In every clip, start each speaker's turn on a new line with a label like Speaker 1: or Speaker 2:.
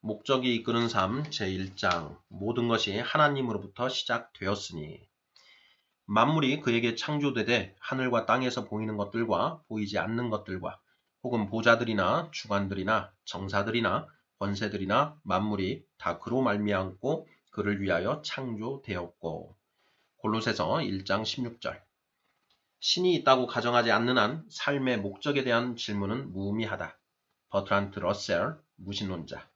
Speaker 1: 목적이 이끄는 삶 제1장 모든 것이 하나님으로부터 시작되었으니 만물이 그에게 창조되되 하늘과 땅에서 보이는 것들과 보이지 않는 것들과 혹은 보좌들이나 주관들이나 정사들이나 권세들이나 만물이 다 그로 말미암고 그를 위하여 창조되었고. 골로새서 1장 16절. 신이 있다고 가정하지 않는 한 삶의 목적에 대한 질문은 무의미하다. 버트란트 러셀, 무신론자.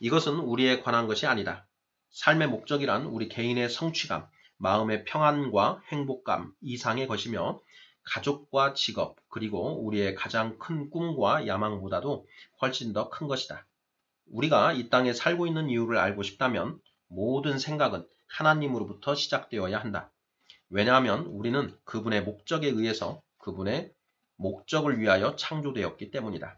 Speaker 1: 이것은 우리에 관한 것이 아니다. 삶의 목적이란 우리 개인의 성취감, 마음의 평안과 행복감 이상의 것이며 가족과 직업, 그리고 우리의 가장 큰 꿈과 야망보다도 훨씬 더 큰 것이다. 우리가 이 땅에 살고 있는 이유를 알고 싶다면 모든 생각은 하나님으로부터 시작되어야 한다. 왜냐하면 우리는 그분의 목적에 의해서 그분의 목적을 위하여 창조되었기 때문이다.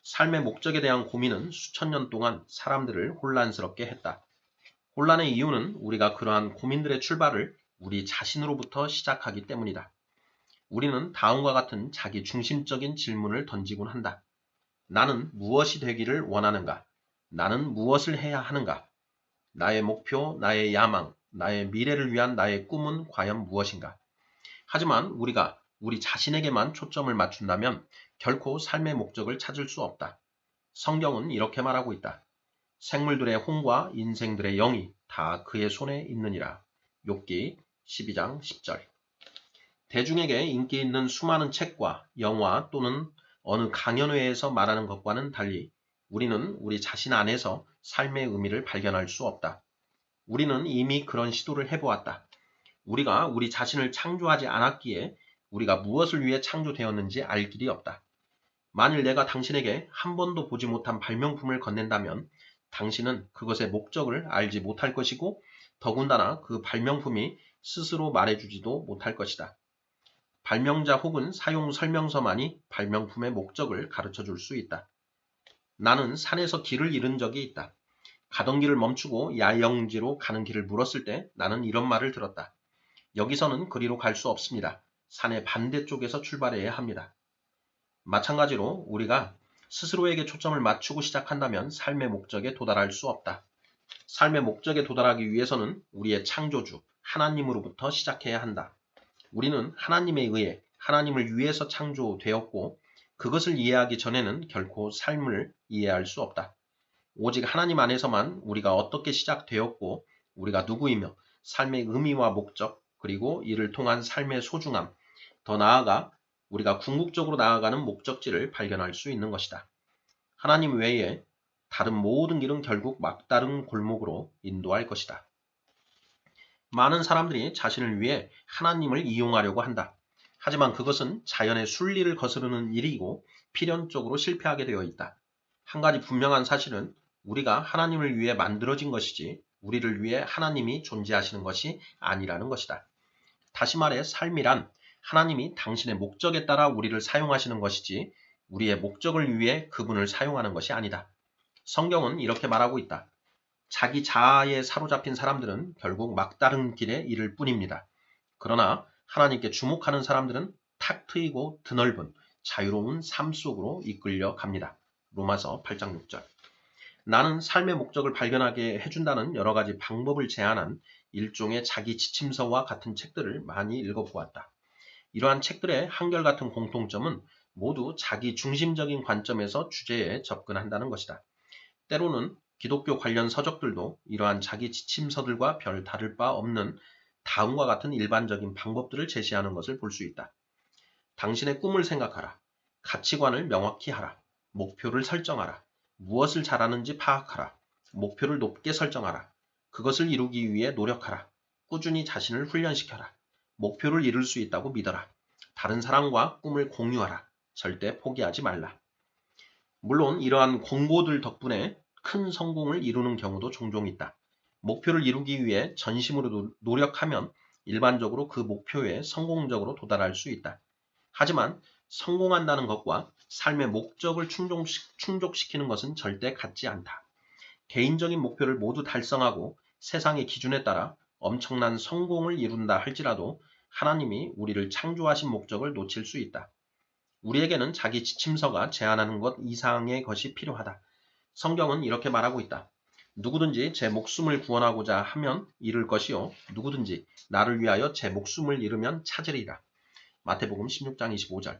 Speaker 1: 삶의 목적에 대한 고민은 수천 년 동안 사람들을 혼란스럽게 했다. 혼란의 이유는 우리가 그러한 고민들의 출발을 우리 자신으로부터 시작하기 때문이다. 우리는 다음과 같은 자기 중심적인 질문을 던지곤 한다. 나는 무엇이 되기를 원하는가? 나는 무엇을 해야 하는가? 나의 목표, 나의 야망, 나의 미래를 위한 나의 꿈은 과연 무엇인가? 하지만 우리가 우리 자신에게만 초점을 맞춘다면 결코 삶의 목적을 찾을 수 없다. 성경은 이렇게 말하고 있다. 생물들의 혼과 인생들의 영이 다 그의 손에 있느니라. 욥기 12장 10절. 대중에게 인기 있는 수많은 책과 영화 또는 어느 강연회에서 말하는 것과는 달리 우리는 우리 자신 안에서 삶의 의미를 발견할 수 없다. 우리는 이미 그런 시도를 해보았다. 우리가 우리 자신을 창조하지 않았기에 우리가 무엇을 위해 창조되었는지 알 길이 없다. 만일 내가 당신에게 한 번도 보지 못한 발명품을 건넨다면 당신은 그것의 목적을 알지 못할 것이고 더군다나 그 발명품이 스스로 말해주지도 못할 것이다. 발명자 혹은 사용 설명서만이 발명품의 목적을 가르쳐 줄 수 있다. 나는 산에서 길을 잃은 적이 있다. 가던 길을 멈추고 야영지로 가는 길을 물었을 때 나는 이런 말을 들었다. 여기서는 그리로 갈 수 없습니다. 산의 반대쪽에서 출발해야 합니다. 마찬가지로 우리가 스스로에게 초점을 맞추고 시작한다면 삶의 목적에 도달할 수 없다. 삶의 목적에 도달하기 위해서는 우리의 창조주 하나님으로부터 시작해야 한다. 우리는 하나님에 의해 하나님을 위해서 창조되었고 그것을 이해하기 전에는 결코 삶을 이해할 수 없다. 오직 하나님 안에서만 우리가 어떻게 시작되었고 우리가 누구이며 삶의 의미와 목적 그리고 이를 통한 삶의 소중함, 더 나아가 우리가 궁극적으로 나아가는 목적지를 발견할 수 있는 것이다. 하나님 외에 다른 모든 길은 결국 막다른 골목으로 인도할 것이다. 많은 사람들이 자신을 위해 하나님을 이용하려고 한다. 하지만 그것은 자연의 순리를 거스르는 일이고 필연적으로 실패하게 되어 있다. 한 가지 분명한 사실은 우리가 하나님을 위해 만들어진 것이지 우리를 위해 하나님이 존재하시는 것이 아니라는 것이다. 다시 말해 삶이란 하나님이 당신의 목적에 따라 우리를 사용하시는 것이지 우리의 목적을 위해 그분을 사용하는 것이 아니다. 성경은 이렇게 말하고 있다. 자기 자아에 사로잡힌 사람들은 결국 막다른 길에 이를 뿐입니다. 그러나 하나님께 주목하는 사람들은 탁 트이고 드넓은 자유로운 삶 속으로 이끌려 갑니다. 로마서 8장 6절. 나는 삶의 목적을 발견하게 해준다는 여러 가지 방법을 제안한 일종의 자기 지침서와 같은 책들을 많이 읽어보았다. 이러한 책들의 한결같은 공통점은 모두 자기 중심적인 관점에서 주제에 접근한다는 것이다. 때로는 기독교 관련 서적들도 이러한 자기 지침서들과 별 다를 바 없는 다음과 같은 일반적인 방법들을 제시하는 것을 볼 수 있다. 당신의 꿈을 생각하라. 가치관을 명확히 하라. 목표를 설정하라. 무엇을 잘하는지 파악하라. 목표를 높게 설정하라. 그것을 이루기 위해 노력하라. 꾸준히 자신을 훈련시켜라. 목표를 이룰 수 있다고 믿어라. 다른 사람과 꿈을 공유하라. 절대 포기하지 말라. 물론 이러한 공보들 덕분에 큰 성공을 이루는 경우도 종종 있다. 목표를 이루기 위해 전심으로 노력하면 일반적으로 그 목표에 성공적으로 도달할 수 있다. 하지만 성공한다는 것과 삶의 목적을 충족시키는 것은 절대 같지 않다. 개인적인 목표를 모두 달성하고 세상의 기준에 따라 엄청난 성공을 이룬다 할지라도 하나님이 우리를 창조하신 목적을 놓칠 수 있다. 우리에게는 자기 지침서가 제안하는 것 이상의 것이 필요하다. 성경은 이렇게 말하고 있다. 누구든지 제 목숨을 구원하고자 하면 잃을 것이요 누구든지 나를 위하여 제 목숨을 잃으면 찾으리라. 마태복음 16장 25절.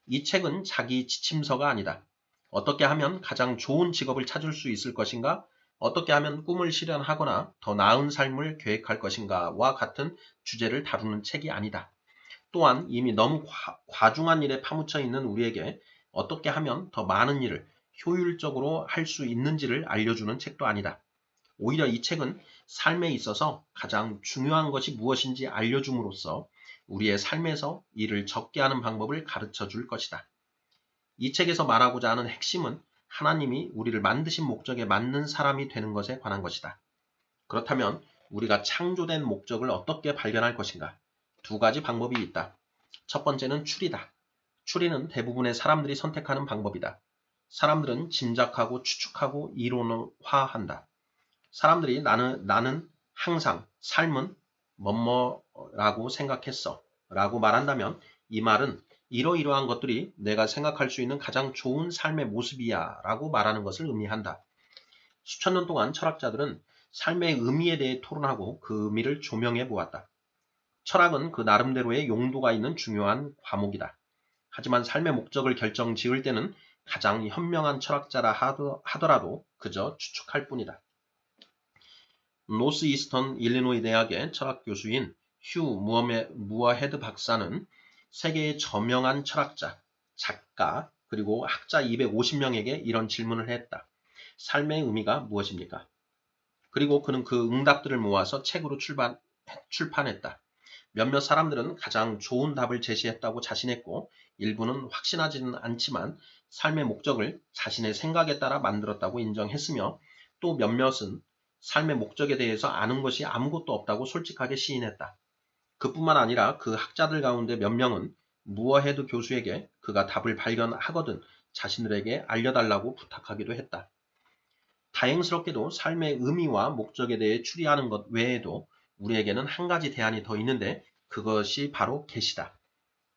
Speaker 1: 이 책은 자기 지침서가 아니다. 어떻게 하면 가장 좋은 직업을 찾을 수 있을 것인가? 어떻게 하면 꿈을 실현하거나 더 나은 삶을 계획할 것인가와 같은 주제를 다루는 책이 아니다. 또한 이미 너무 과중한 일에 파묻혀 있는 우리에게 어떻게 하면 더 많은 일을 효율적으로 할 수 있는지를 알려주는 책도 아니다. 오히려 이 책은 삶에 있어서 가장 중요한 것이 무엇인지 알려줌으로써 우리의 삶에서 일을 적게 하는 방법을 가르쳐 줄 것이다. 이 책에서 말하고자 하는 핵심은 하나님이 우리를 만드신 목적에 맞는 사람이 되는 것에 관한 것이다. 그렇다면 우리가 창조된 목적을 어떻게 발견할 것인가? 두 가지 방법이 있다. 첫 번째는 추리다. 추리는 대부분의 사람들이 선택하는 방법이다. 사람들은 짐작하고 추측하고 이론화한다. 사람들이 나는 항상 삶은 뭐뭐라고 생각했어 라고 말한다면 이 말은 이러이러한 것들이 내가 생각할 수 있는 가장 좋은 삶의 모습이야 라고 말하는 것을 의미한다. 수천 년 동안 철학자들은 삶의 의미에 대해 토론하고 그 의미를 조명해 보았다. 철학은 그 나름대로의 용도가 있는 중요한 과목이다. 하지만 삶의 목적을 결정 지을 때는 가장 현명한 철학자라 하더라도 그저 추측할 뿐이다. 노스 이스턴 일리노이 대학의 철학 교수인 휴 무어헤드 박사는 세계의 저명한 철학자, 작가, 그리고 학자 250명에게 이런 질문을 했다. 삶의 의미가 무엇입니까? 그리고 그는 그 응답들을 모아서 책으로 출판했다. 몇몇 사람들은 가장 좋은 답을 제시했다고 자신했고 일부는 확신하지는 않지만 삶의 목적을 자신의 생각에 따라 만들었다고 인정했으며 또 몇몇은 삶의 목적에 대해서 아는 것이 아무것도 없다고 솔직하게 시인했다. 그뿐만 아니라 그 학자들 가운데 몇 명은 무어헤드 교수에게 그가 답을 발견하거든 자신들에게 알려달라고 부탁하기도 했다. 다행스럽게도 삶의 의미와 목적에 대해 추리하는 것 외에도 우리에게는 한 가지 대안이 더 있는데 그것이 바로 계시다.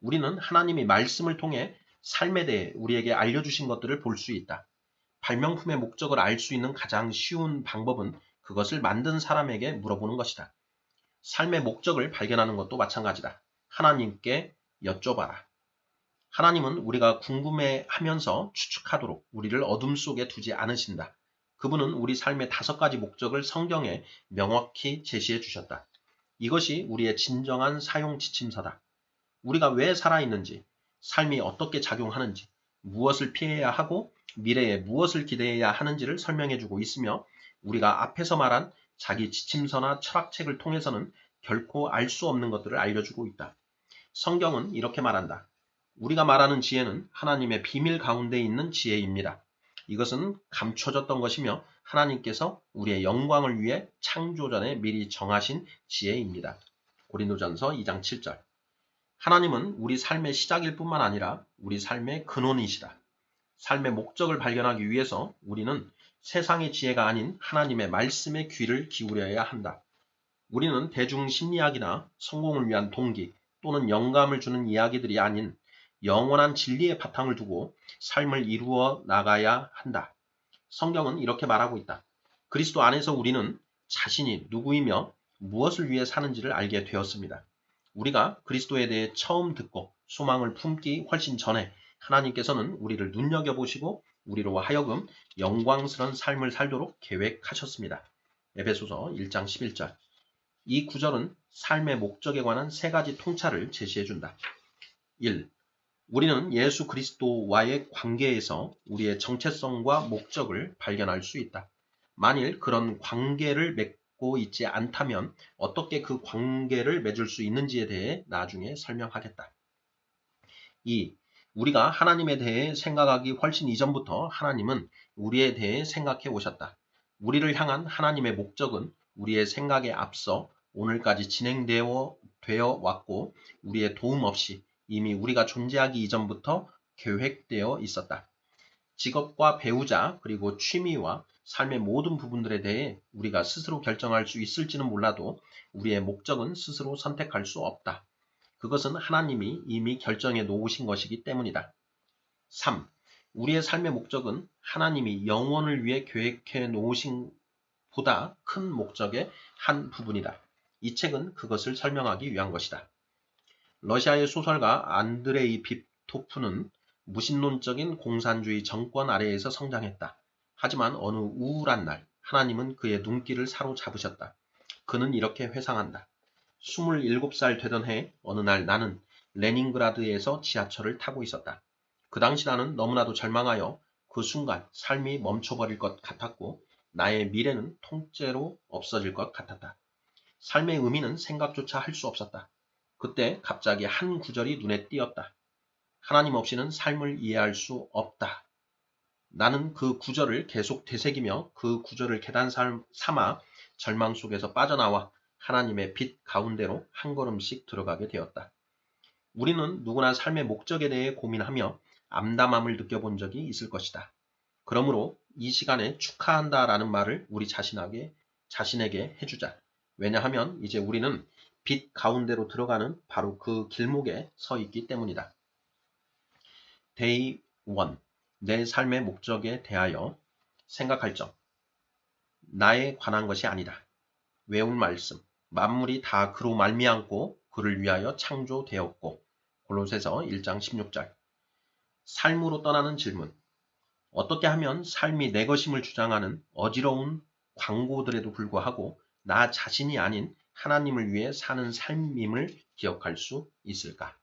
Speaker 1: 우리는 하나님이 말씀을 통해 삶에 대해 우리에게 알려주신 것들을 볼 수 있다. 발명품의 목적을 알 수 있는 가장 쉬운 방법은 그것을 만든 사람에게 물어보는 것이다. 삶의 목적을 발견하는 것도 마찬가지다. 하나님께 여쭤봐라. 하나님은 우리가 궁금해하면서 추측하도록 우리를 어둠 속에 두지 않으신다. 그분은 우리 삶의 5가지 목적을 성경에 명확히 제시해 주셨다. 이것이 우리의 진정한 사용 지침서다. 우리가 왜 살아있는지, 삶이 어떻게 작용하는지, 무엇을 피해야 하고 미래에 무엇을 기대해야 하는지를 설명해 주고 있으며 우리가 앞에서 말한 자기 지침서나 철학책을 통해서는 결코 알 수 없는 것들을 알려주고 있다. 성경은 이렇게 말한다. 우리가 말하는 지혜는 하나님의 비밀 가운데 있는 지혜입니다. 이것은 감춰졌던 것이며 하나님께서 우리의 영광을 위해 창조 전에 미리 정하신 지혜입니다. 고린도전서 2장 7절. 하나님은 우리 삶의 시작일 뿐만 아니라 우리 삶의 근원이시다. 삶의 목적을 발견하기 위해서 우리는 세상의 지혜가 아닌 하나님의 말씀에 귀를 기울여야 한다. 우리는 대중 심리학이나 성공을 위한 동기 또는 영감을 주는 이야기들이 아닌 영원한 진리의 바탕을 두고 삶을 이루어 나가야 한다. 성경은 이렇게 말하고 있다. 그리스도 안에서 우리는 자신이 누구이며 무엇을 위해 사는지를 알게 되었습니다. 우리가 그리스도에 대해 처음 듣고 소망을 품기 훨씬 전에 하나님께서는 우리를 눈여겨보시고 우리로 하여금 영광스러운 삶을 살도록 계획하셨습니다. 에베소서 1장 11절. 이 구절은 삶의 목적에 관한 3가지 통찰을 제시해준다. 1. 우리는 예수 그리스도와의 관계에서 우리의 정체성과 목적을 발견할 수 있다. 만일 그런 관계를 맺고 있지 않다면 어떻게 그 관계를 맺을 수 있는지에 대해 나중에 설명하겠다. 2. 우리가 하나님에 대해 생각하기 훨씬 이전부터 하나님은 우리에 대해 생각해 오셨다. 우리를 향한 하나님의 목적은 우리의 생각에 앞서 오늘까지 진행되어 왔고 우리의 도움 없이 이미 우리가 존재하기 이전부터 계획되어 있었다. 직업과 배우자 그리고 취미와 삶의 모든 부분들에 대해 우리가 스스로 결정할 수 있을지는 몰라도 우리의 목적은 스스로 선택할 수 없다. 그것은 하나님이 이미 결정해 놓으신 것이기 때문이다. 3. 우리의 삶의 목적은 하나님이 영원을 위해 계획해 놓으신 보다 큰 목적의 한 부분이다. 이 책은 그것을 설명하기 위한 것이다. 러시아의 소설가 안드레이 빕토프는 무신론적인 공산주의 정권 아래에서 성장했다. 하지만 어느 우울한 날 하나님은 그의 눈길을 사로잡으셨다. 그는 이렇게 회상한다. 27살 되던 해 어느 날 나는 레닌그라드에서 지하철을 타고 있었다. 그 당시 나는 너무나도 절망하여 그 순간 삶이 멈춰버릴 것 같았고 나의 미래는 통째로 없어질 것 같았다. 삶의 의미는 생각조차 할 수 없었다. 그때 갑자기 한 구절이 눈에 띄었다. 하나님 없이는 삶을 이해할 수 없다. 나는 그 구절을 계속 되새기며 그 구절을 계단 삼아 절망 속에서 빠져나와 하나님의 빛 가운데로 한 걸음씩 들어가게 되었다. 우리는 누구나 삶의 목적에 대해 고민하며 암담함을 느껴본 적이 있을 것이다. 그러므로 이 시간에 축하한다라는 말을 우리 자신에게 해주자. 왜냐하면 이제 우리는 빛 가운데로 들어가는 바로 그 길목에 서 있기 때문이다. Day 1. 내 삶의 목적에 대하여 생각할 점. 나에 관한 것이 아니다. 외운 말씀. 만물이 다 그로 말미암고 그를 위하여 창조되었고. 골로새서 1장 16절. 삶으로 떠나는 질문. 어떻게 하면 삶이 내 것임을 주장하는 어지러운 광고들에도 불구하고 나 자신이 아닌 하나님을 위해 사는 삶임을 기억할 수 있을까?